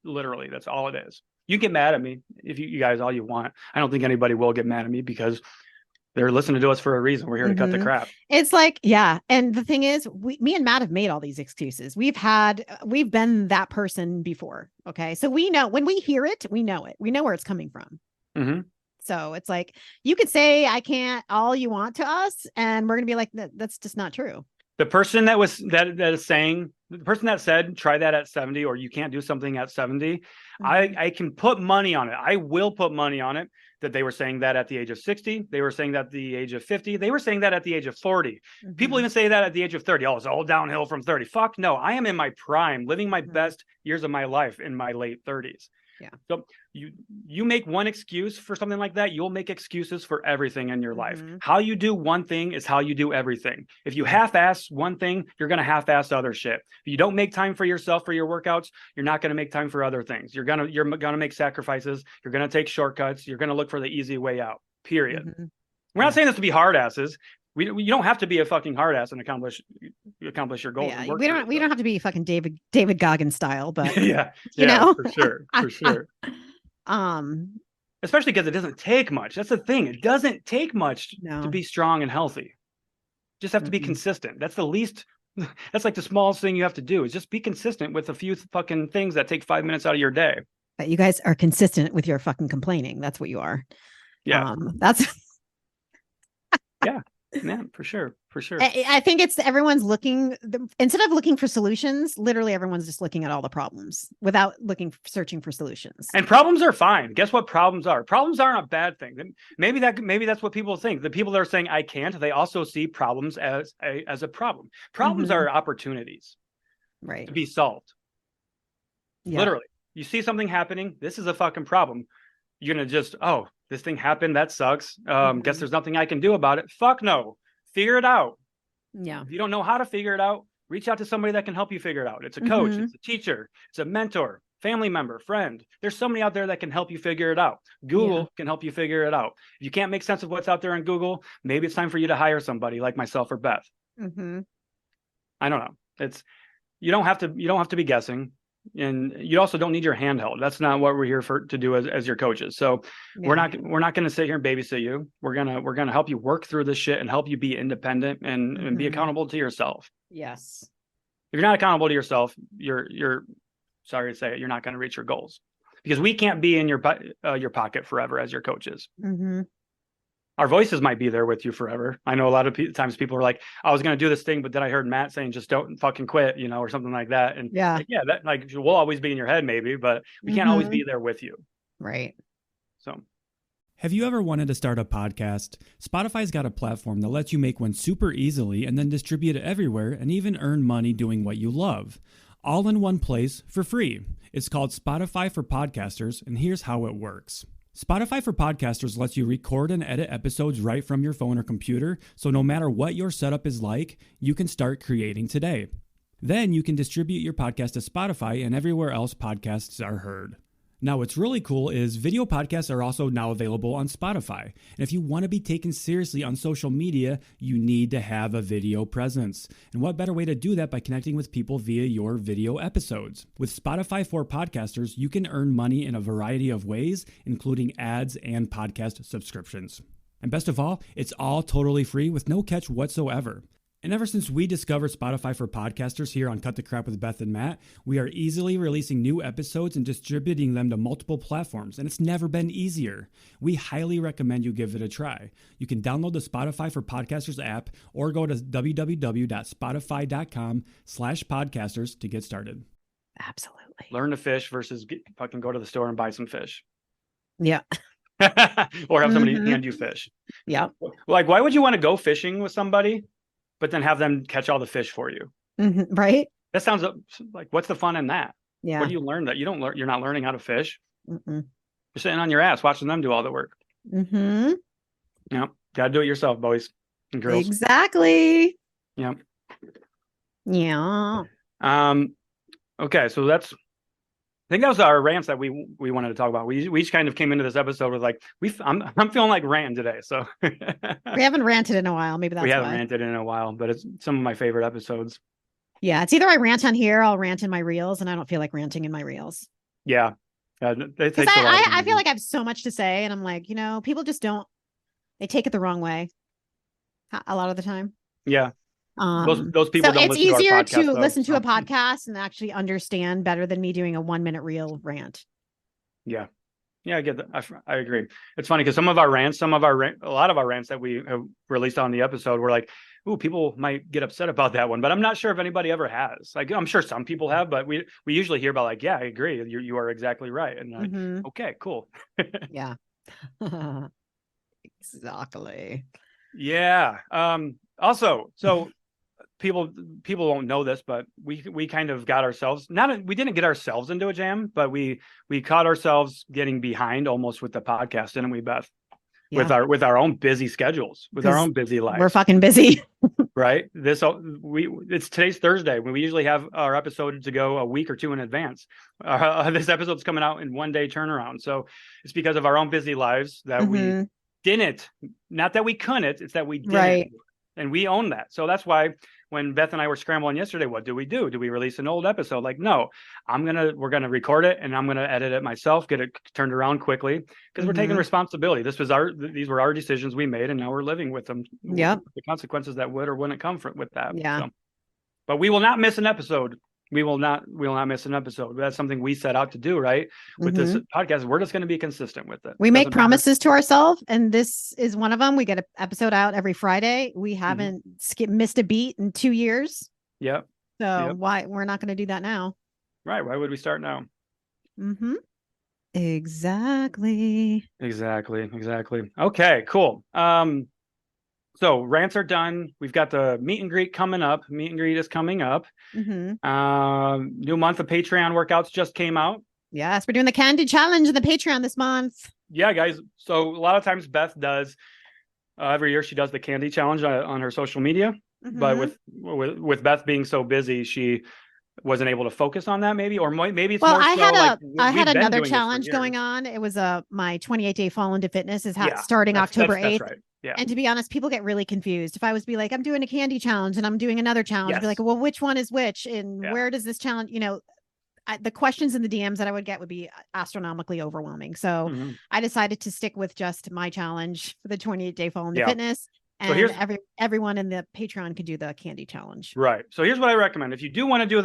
Literally, that's all it is. You get mad at me if you guys all you want. I don't think anybody will get mad at me because they're listening to us for a reason. We're here to cut the crap. It's like, yeah. And the thing is, me and Matt have made all these excuses. We've been that person before. Okay. So we know when we hear it, we know it. We know where it's coming from. So it's like, you could say, I can't all you want to us. And we're going to be like, that's just not true. The person that is saying, the person that said, try that at 70, or you can't do something at 70. I can put money on it. I will put money on it that they were saying that at the age of 60. They were saying that at the age of 50. They were saying that at the age of 40. People even say that at the age of 30. Oh, it's all downhill from 30. Fuck no. I am in my prime, living my best years of my life in my late 30s. Yeah. So you make one excuse for something like that, you'll make excuses for everything in your life. How you do one thing is how you do everything. If you half-ass one thing, you're going to half-ass other shit. If you don't make time for yourself for your workouts, you're not going to make time for other things. You're going to make sacrifices. You're going to take shortcuts. You're going to look for the easy way out. Period. We're not saying this to be hard asses. You don't have to be a fucking hard ass and accomplish your goals. Yeah, And work we don't have to be fucking David Goggins style, but yeah, you know, for sure. Especially because it doesn't take much. That's the thing. It doesn't take much to be strong and healthy. Just have to be consistent. That's the least. That's like the smallest thing you have to do is just be consistent with a few fucking things that take 5 minutes out of your day. But you guys are consistent with your fucking complaining. That's what you are. Yeah. That's yeah. Yeah, for sure. I think it's everyone's looking instead of looking for solutions, literally everyone's just looking at all the problems without searching for solutions. And problems are fine. Guess what problems are? Problems aren't a bad thing. Maybe that's what people think. The people that are saying I can't, they also see problems as a problem. Problems are opportunities. Right. To be solved. Yeah. Literally. You see something happening, this is a fucking problem. You're going to just, oh, this thing happened, that sucks. Guess there's nothing I can do about it. Fuck no. Figure it out. Yeah. If you don't know how to figure it out, reach out to somebody that can help you figure it out. It's a coach, it's a teacher, it's a mentor, family member, friend. There's somebody out there that can help you figure it out. Google can help you figure it out. If you can't make sense of what's out there in Google, maybe it's time for you to hire somebody like myself or Beth. I don't know. You don't have to be guessing. And you also don't need your handheld. That's not what we're here to do as your coaches. So we're not going to sit here and babysit you. We're going to help you work through this shit and help you be independent and be accountable to yourself. Yes. If you're not accountable to yourself, you're sorry to say it, you're not going to reach your goals because we can't be in your pocket forever as your coaches. Our voices might be there with you forever. I know a lot of times people are like, I was going to do this thing, but then I heard Matt saying, just don't fucking quit, or something like that. And that we'll always be in your head maybe, but we can't always be there with you. Right. So. Have you ever wanted to start a podcast? Spotify's got a platform that lets you make one super easily and then distribute it everywhere and even earn money doing what you love. All in one place for free. It's called Spotify for Podcasters, and here's how it works. Spotify for Podcasters lets you record and edit episodes right from your phone or computer, so no matter what your setup is like, you can start creating today. Then you can distribute your podcast to Spotify and everywhere else podcasts are heard. Now, what's really cool is video podcasts are also now available on Spotify. And if you want to be taken seriously on social media, you need to have a video presence. And what better way to do that by connecting with people via your video episodes? With Spotify for Podcasters, you can earn money in a variety of ways, including ads and podcast subscriptions. And best of all, it's all totally free with no catch whatsoever. And ever since we discovered Spotify for Podcasters here on Cut the Crap with Beth and Matt, we are easily releasing new episodes and distributing them to multiple platforms, and it's never been easier. We highly recommend you give it a try. You can download the Spotify for Podcasters app or go to www.spotify.com/podcasters to get started. Absolutely. Learn to fish versus fucking go to the store and buy some fish. Yeah. Or have somebody hand you fish. Yeah. Like, why would you want to go fishing with somebody but then have them catch all the fish for you? Right. That sounds like, what's the fun in that? Yeah. What do you learn that you don't learn? You're not learning how to fish. You're sitting on your ass watching them do all the work. Yeah. Got to do it yourself, boys and girls. Exactly. Yeah. Yeah. Okay. So I think that was our rants that we wanted to talk about. We each kind of came into this episode with like, I'm feeling like ranting today. So we haven't ranted in a while. Maybe that's we haven't why. ranted in a while, but it's some of my favorite episodes. Yeah. It's either I rant on here, I'll rant in my reels, and I don't feel like ranting in my reels. Yeah. Because I feel like I have so much to say, and I'm like, people just they take it the wrong way a lot of the time. Yeah. Those people so don't it's listen easier to our podcast, to though. listen to a podcast and actually understand better than me doing a 1-minute reel rant. Yeah, I get that. I agree. It's funny because a lot of our rants that we have released on the episode were like, ooh, people might get upset about that one, but I'm not sure if anybody ever has. Like, I'm sure some people have, but we usually hear about like, yeah, I agree, you are exactly right, and like, okay, cool. Yeah. Exactly. Yeah. Also, so people won't know this, but we kind of got ourselves, we didn't get ourselves into a jam, but we caught ourselves getting behind almost with the podcast, didn't we, Beth? Yeah. With our own busy schedules, with our own busy lives. We're fucking busy. Right? It's today's Thursday. We usually have our episode to go a week or two in advance. This episode's coming out in 1 day turnaround. So it's because of our own busy lives that we didn't, not that we couldn't, it's that we didn't. Right. and we own that. So that's why when Beth and I were scrambling yesterday, what do? Do we release an old episode? Like, no, we're gonna record it and I'm gonna edit it myself, get it turned around quickly, because we're taking responsibility. These were our decisions we made, and now we're living with them. Yep. The consequences that would or wouldn't come with that. Yeah. So, but we will not miss an episode. We will not miss an episode. That's something we set out to do, right? With this podcast, we're just going to be consistent with it. We make promises to ourselves, and this is one of them. We get an episode out every Friday. We haven't missed a beat in 2 years. Yep. So why we're not going to do that now? Right. Why would we start now? Exactly. Okay, cool. So rants are done. We've got the meet and greet coming up. Meet and greet is coming up. New month of Patreon workouts just came out. Yes, we're doing the candy challenge in the Patreon this month. Yeah, guys. So a lot of times Beth does every year. She does the candy challenge on her social media. But with Beth being so busy, she wasn't able to focus on that. Maybe it's more. I had another challenge going on. It was my 28-day fall into fitness is starting October 8th. That's right. Yeah. And to be honest, people get really confused. If I was be like, I'm doing a candy challenge and I'm doing another challenge, be like, well, which one is which? And where does this challenge, the questions in the DMs that I would get would be astronomically overwhelming. So I decided to stick with just my challenge for the 28-day fall into fitness. And so everyone in the Patreon could do the candy challenge. Right. So here's what I recommend. If you do want to do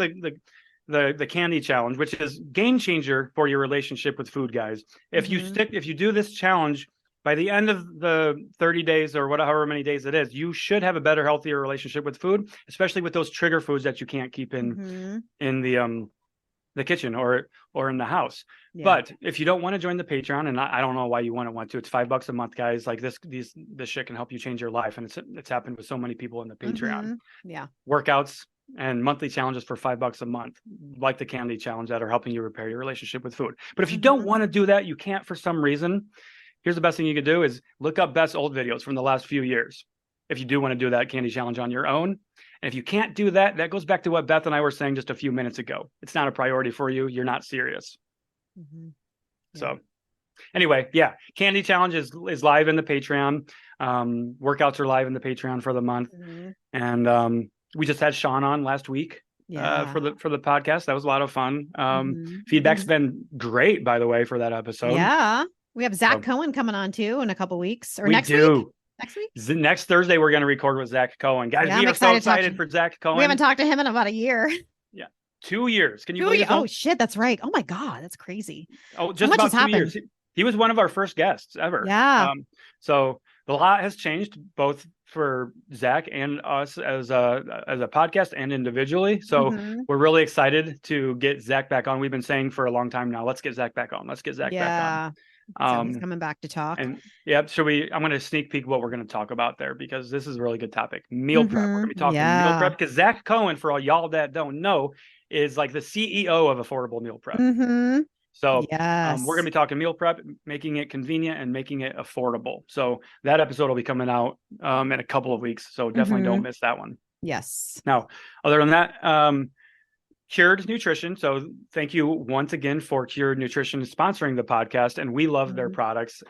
the candy challenge, which is game changer for your relationship with food, guys, if you do this challenge, by the end of the 30 days or however many days it is, you should have a better, healthier relationship with food, especially with those trigger foods that you can't keep in the kitchen or in the house. Yeah. But if you don't want to join the Patreon, and I don't know why you wouldn't want to, it's $5 a month, guys. Like this shit can help you change your life, and it's happened with so many people in the Patreon. Yeah, workouts and monthly challenges for $5 a month, like the candy challenge, that are helping you repair your relationship with food. But if you don't want to do that, you can't for some reason. Here's the best thing you could do is look up Beth's old videos from the last few years. If you do want to do that candy challenge on your own. And if you can't do that, that goes back to what Beth and I were saying just a few minutes ago. It's not a priority for you. You're not serious. So anyway, candy challenge is live in the Patreon. Workouts are live in the Patreon for the month. And we just had Sean on last week for the podcast. That was a lot of fun. Feedback's been great, by the way, for that episode. Yeah. We have Zach Cohen coming on too in a couple weeks or next week. Next week? Next Thursday, we're going to record with Zach Cohen. Guys, we are so excited for Zach Cohen. We haven't talked to him in about a year. Yeah. 2 years. Can you believe it? Oh, shit. That's right. Oh, my God. That's crazy. Oh, just about 2 years. He was one of our first guests ever. Yeah. So a lot has changed, both for Zach and us as a podcast and individually. So we're really excited to get Zach back on. We've been saying for a long time now, let's get Zach back on. Let's get Zach back on. So he's coming back to talk. And I'm going to sneak peek what we're going to talk about there, because this is a really good topic. Meal prep. We're going to be talking meal prep, because Zach Cohen, for all y'all that don't know, is like the CEO of Affordable Meal Prep. So we're going to be talking meal prep, making it convenient and making it affordable. So that episode will be coming out in a couple of weeks. So definitely don't miss that one. Yes. Now, other than that, Cured Nutrition. So thank you once again for Cured Nutrition sponsoring the podcast. And we love their products.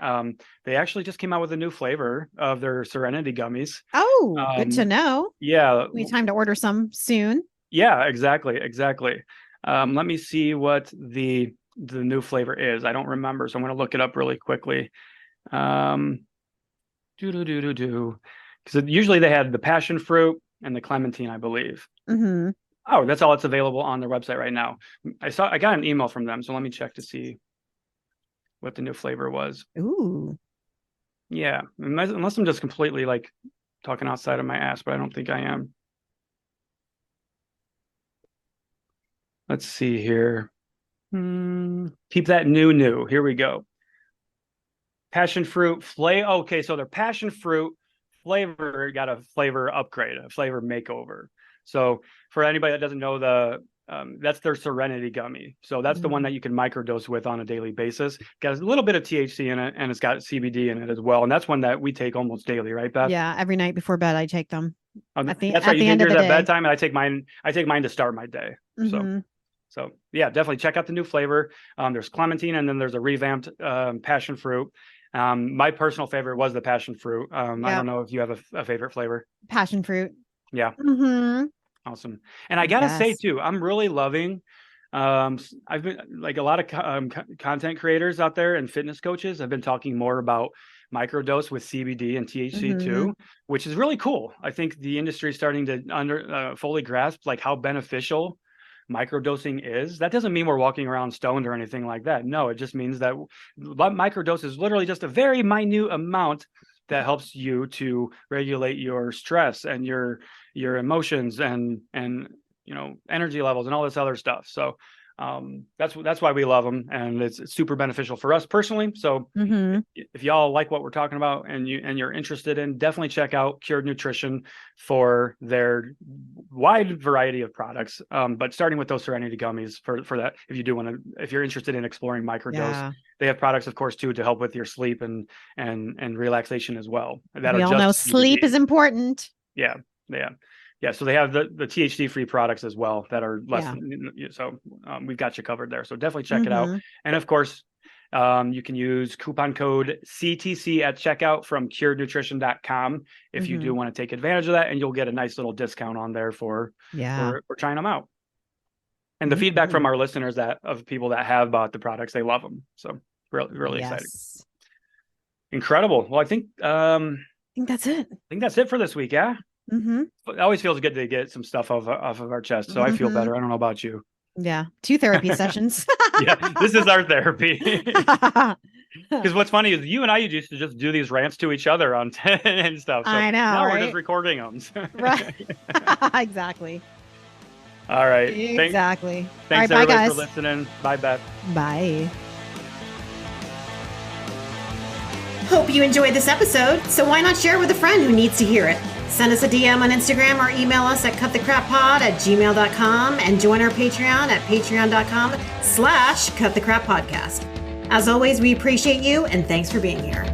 They actually just came out with a new flavor of their Serenity gummies. Oh, good to know. Yeah. We have time to order some soon. Yeah, exactly. Let me see what the new flavor is. I don't remember. So I'm going to look it up really quickly. Because usually they had the passion fruit and the clementine, I believe. Oh, that's all that's available on their website right now. I got an email from them, so let me check to see what the new flavor was. Ooh. Yeah, unless I'm just completely like talking outside of my ass, but I don't think I am. Let's see here. Keep that new. Here we go. Passion fruit flavor. Okay, so their passion fruit flavor got a flavor upgrade, a flavor makeover. So for anybody that doesn't know, that's their Serenity gummy. So that's the one that you can microdose with on a daily basis. Got a little bit of THC in it, and it's got CBD in it as well. And that's one that we take almost daily, right, Beth? Yeah, every night before bed I take them. That's right. You take yours at bedtime, and I take mine to start my day. So yeah, definitely check out the new flavor. There's clementine, and then there's a revamped passion fruit. My personal favorite was the passion fruit. I don't know if you have a favorite flavor. Passion fruit. Yeah. Mm-hmm. Awesome. And I gotta say too, I'm really loving. I've been like a lot of content creators out there and fitness coaches have been talking more about microdose with CBD and THC too, which is really cool. I think the industry is starting to fully grasp like how beneficial microdosing is. That doesn't mean we're walking around stoned or anything like that. No, it just means that microdose is literally just a very minute amount that helps you to regulate your stress and your emotions and energy levels and all this other stuff. So that's why we love them, and it's super beneficial for us personally. So if y'all like what we're talking about and you're interested in, definitely check out Cured Nutrition for their wide variety of products. But starting with those Serenity gummies for that, if you're interested in exploring microdose, they have products, of course, too, to help with your sleep and relaxation as well. We all know sleep is important. Yeah, so they have the THC free products as well that are less. So we've got you covered there. So definitely check it out. And of course, you can use coupon code CTC at checkout from curednutrition.com if you do want to take advantage of that, and you'll get a nice little discount on there for trying them out. And the feedback from our listeners of people that have bought the products, they love them. So really exciting. Incredible. Well, I think that's it. I think that's it for this week. Yeah. It always feels good to get some stuff off of our chest. So I feel better. I don't know about you. Yeah. 2 therapy sessions. Yeah. This is our therapy. Because what's funny is you and I used to just do these rants to each other on and stuff. So I know. Now we're just recording them. Right. Exactly. All right. Exactly. Thanks all right, everybody bye, guys. for listening. Bye, Beth. Bye. Hope you enjoyed this episode, so why not share with a friend who needs to hear it? Send us a DM on Instagram or email us at cutthecrappod@gmail.com and join our Patreon at patreon.com/cutthecrappodcast. As always, we appreciate you and thanks for being here.